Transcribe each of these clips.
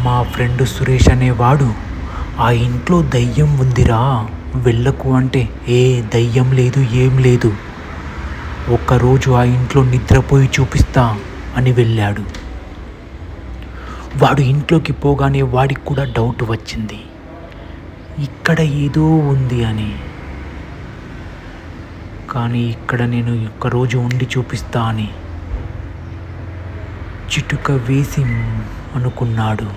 మా ఫ్రెండ్ సురేష్ అనేవాడు ఆ ఇంట్లో దయ్యం ఉందిరా వెళ్ళకు అంటే ఏ దయ్యం లేదు ఏం లేదు, ఒక్కరోజు ఆ ఇంట్లో నిద్రపోయి చూపిస్తా అని వెళ్ళాడు. వాడు ఇంట్లోకి పోగానే వాడికి కూడా డౌట్ వచ్చింది, ఇక్కడ ఏదో ఉంది అని. కానీ ఇక్కడ నేను ఒక్కరోజు ఉండి చూపిస్తా అని చిటుక వేసి అనుకున్నాడు.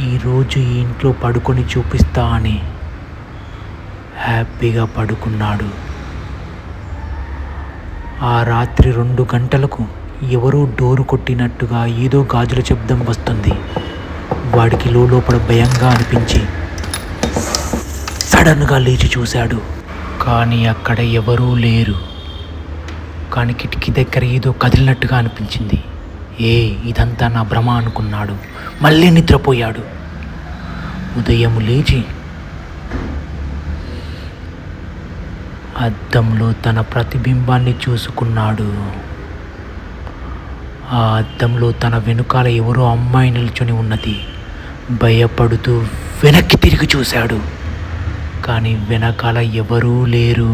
ఈరోజు ఈ ఇంట్లో పడుకొని చూపిస్తా అని హ్యాపీగా పడుకున్నాడు. ఆ రాత్రి 2 గంటలకు ఎవరో డోరు కొట్టినట్టుగా ఏదో గాజుల శబ్దం వస్తుంది. వాడికి లోపల భయంగా అనిపించి సడన్గా లేచి చూశాడు. కానీ అక్కడ ఎవరూ లేరు. కానీ కిటికీ దగ్గర ఏదో కదిలినట్టుగా అనిపించింది. ఇదంతా నా భ్రమ అనుకున్నాడు. మళ్ళీ నిద్రపోయాడు. ఉదయం లేచి అద్దంలో తన ప్రతిబింబాన్ని చూసుకున్నాడు. ఆ అద్దంలో తన వెనుకాల ఎవరో అమ్మాయి నిల్చొని ఉన్నది. భయపడుతూ వెనక్కి తిరిగి చూశాడు. కానీ వెనకాల ఎవరూ లేరు.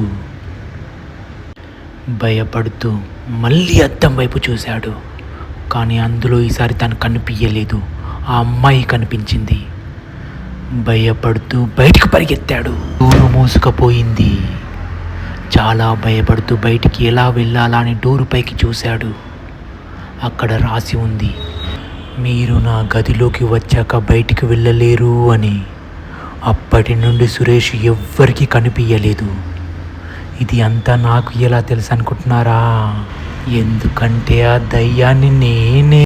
భయపడుతూ మళ్ళీ అద్దం వైపు చూశాడు. కానీ అందులో ఈసారి తను కనిపించలేదు. ఆ అమ్మాయి కనిపించింది. భయపడుతూ బయటికి పరిగెత్తాడు. డోరు మూసుకుపోయింది. చాలా భయపడుతూ బయటికి ఎలా వెళ్ళాలా అని డోరు పైకి చూశాడు. అక్కడ రాసి ఉంది, మీరు నా గదిలోకి వచ్చాక బయటికి వెళ్ళలేరు అని. అప్పటి నుండి సురేష్ ఎవ్వరికీ కనిపించలేదు. ఇది అంతా నాకు ఎలా తెలుసు అనుకుంటున్నారా? ఎందుకంటే ఆ దయ్యాన్ని నేనే